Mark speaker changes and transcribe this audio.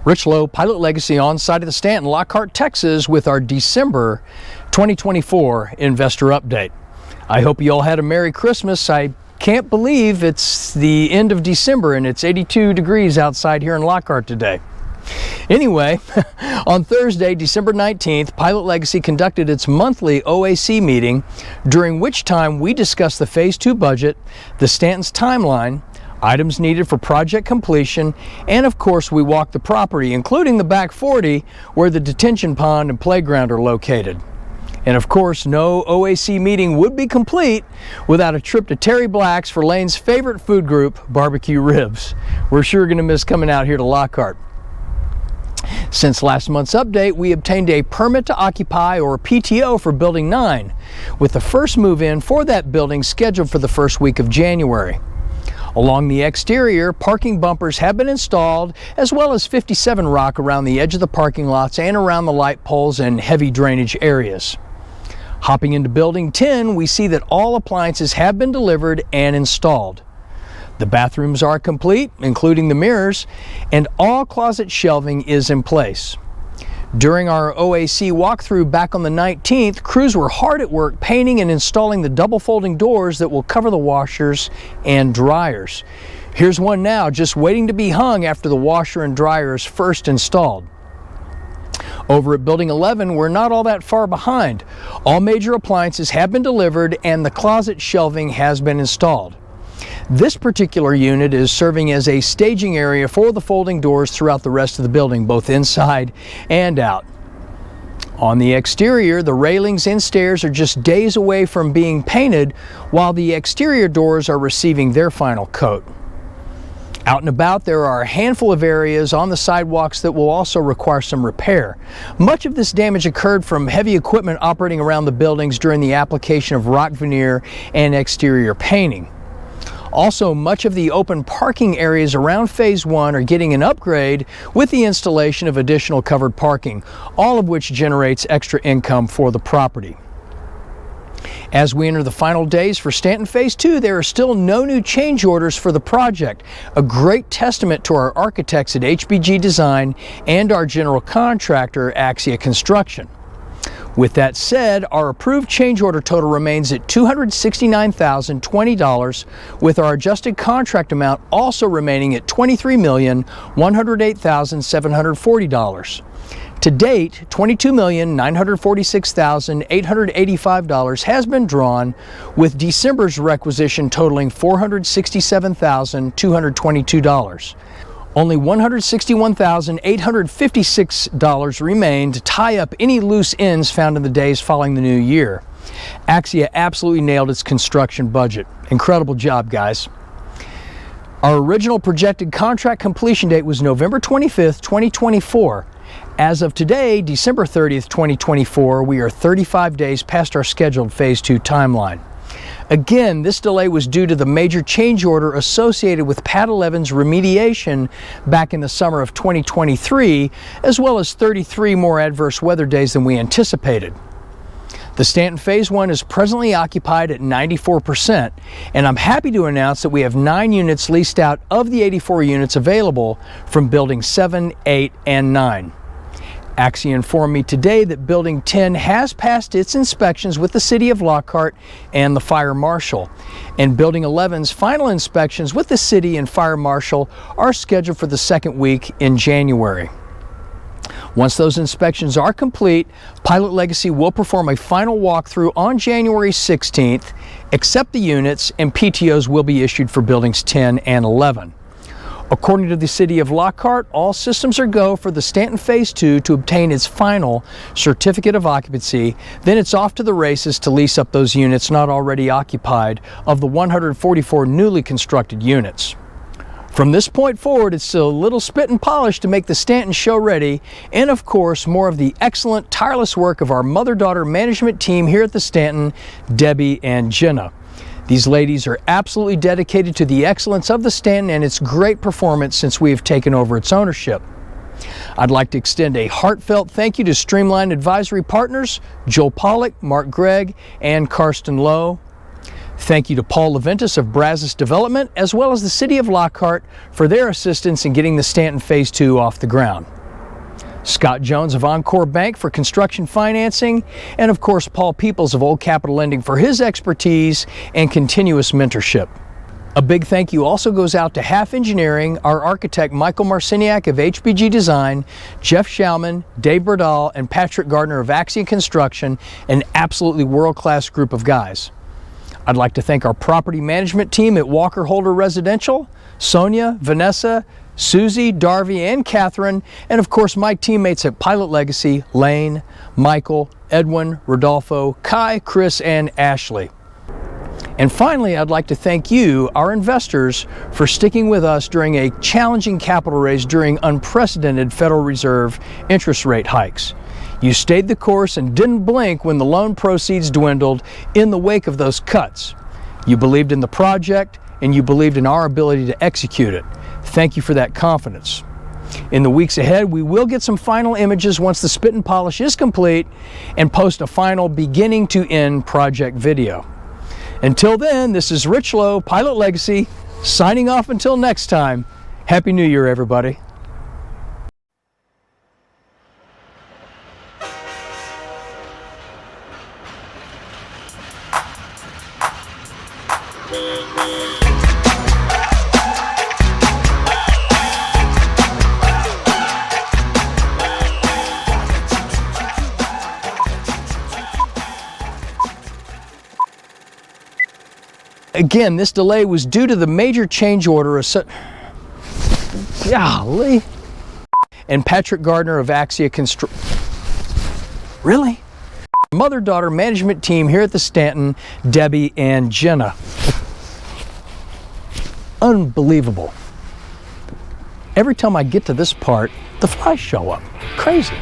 Speaker 1: Rich Lowe, Pilot Legacy, on site of the Stanton, Lockhart, Texas, with our December 2024 investor update. I hope you all had a Merry Christmas. I can't believe it's the end of December and it's 82 degrees outside here in Lockhart today. Anyway, on Thursday, December 19th, Pilot Legacy conducted its monthly OAC meeting, during which time we discussed the Phase 2 budget, the Stanton's timeline, items needed for project completion, and of course we walked the property, including the back 40 where the detention pond and playground are located. And of course, no OAC meeting would be complete without a trip to Terry Black's for Lane's favorite food group, barbecue ribs. We're sure going to miss coming out here to Lockhart. Since last month's update, we obtained a permit to occupy, or PTO, for Building 9, with the first move-in for that building scheduled for the first week of January. Along the exterior, parking bumpers have been installed, as well as 57 rock around the edge of the parking lots and around the light poles and heavy drainage areas. Hopping into Building 10, we see that all appliances have been delivered and installed. The bathrooms are complete, including the mirrors, and all closet shelving is in place. During our OAC walkthrough back on the 19th, crews were hard at work painting and installing the double folding doors that will cover the washers and dryers. Here's one now, just waiting to be hung after the washer and dryer is first installed. Over at Building 11, we're not all that far behind. All major appliances have been delivered and the closet shelving has been installed. This particular unit is serving as a staging area for the folding doors throughout the rest of the building, both inside and out. On the exterior, the railings and stairs are just days away from being painted, while the exterior doors are receiving their final coat. Out and about, there are a handful of areas on the sidewalks that will also require some repair. Much of this damage occurred from heavy equipment operating around the buildings during the application of rock veneer and exterior painting. Also, much of the open parking areas around Phase 1 are getting an upgrade with the installation of additional covered parking, all of which generates extra income for the property. As we enter the final days for Stanton Phase 2, there are still no new change orders for the project, a great testament to our architects at HBG Design and our general contractor, Axia Construction. With that said, our approved change order total remains at $269,020, with our adjusted contract amount also remaining at $23,108,740. To date, $22,946,885 has been drawn, with December's requisition totaling $467,222. Only $161,856 remain to tie up any loose ends found in the days following the new year. Axia absolutely nailed its construction budget. Incredible job, guys. Our original projected contract completion date was November 25th, 2024. As of today, December 30th, 2024, we are 35 days past our scheduled Phase 2 timeline. Again, this delay was due to the major change order associated with Pad 11's remediation back in the summer of 2023, as well as 33 more adverse weather days than we anticipated. The Stanton Phase 1 is presently occupied at 94%, and I'm happy to announce that we have 9 units leased out of the 84 units available from Buildings 7, 8, and 9. Axia informed me today that Building 10 has passed its inspections with the City of Lockhart and the Fire Marshal, and Building 11's final inspections with the City and Fire Marshal are scheduled for the second week in January. Once those inspections are complete, Pilot Legacy will perform a final walkthrough on January 16th, accept the units, and PTOs will be issued for Buildings 10 and 11. According to the City of Lockhart, all systems are go for the Stanton Phase 2 to obtain its final certificate of occupancy. Then it's off to the races to lease up those units not already occupied of the 144 newly constructed units. From this point forward, it's a little spit and polish to make the Stanton show ready, and of course, more of the excellent, tireless work of our mother-daughter management team here at the Stanton, Debbie and Jenna. These ladies are absolutely dedicated to the excellence of the Stanton and its great performance since we have taken over its ownership. I'd like to extend a heartfelt thank you to Streamline Advisory Partners, Joel Pollack, Mark Gregg, and Karsten Lowe. Thank you to Paul Leventis of Brazos Development, as well as the City of Lockhart for their assistance in getting the Stanton Phase 2 off the ground. Scott Jones of Encore Bank for construction financing, and of course Paul Peoples of Old Capital Lending for his expertise and continuous mentorship. A big thank you also goes out to Half Engineering, our architect Michael Marciniak of HBG Design, Jeff Schauman, Dave Burdall, and Patrick Gardner of Axia Construction, an absolutely world-class group of guys. I'd like to thank our property management team at Walker Holder Residential, Sonia, Vanessa, Susie, Darby, and Catherine, and of course my teammates at Pilot Legacy, Lane, Michael, Edwin, Rodolfo, Kai, Chris, and Ashley. And finally, I'd like to thank you, our investors, for sticking with us during a challenging capital raise during unprecedented Federal Reserve interest rate hikes. You stayed the course and didn't blink when the loan proceeds dwindled in the wake of those cuts. You believed in the project, and you believed in our ability to execute it. Thank you for that confidence. In the weeks ahead, we will get some final images once the spit and polish is complete and post a final beginning to end project video. Until then, this is Rich Lowe, Pilot Legacy, signing off until next time. Happy New Year, everybody. Again, this delay was due to the major change order golly. And Patrick Gardner of Axia Really? Mother-daughter management team here at the Stanton, Debbie and Jenna. Unbelievable. Every time I get to this part, the flies show up. Crazy.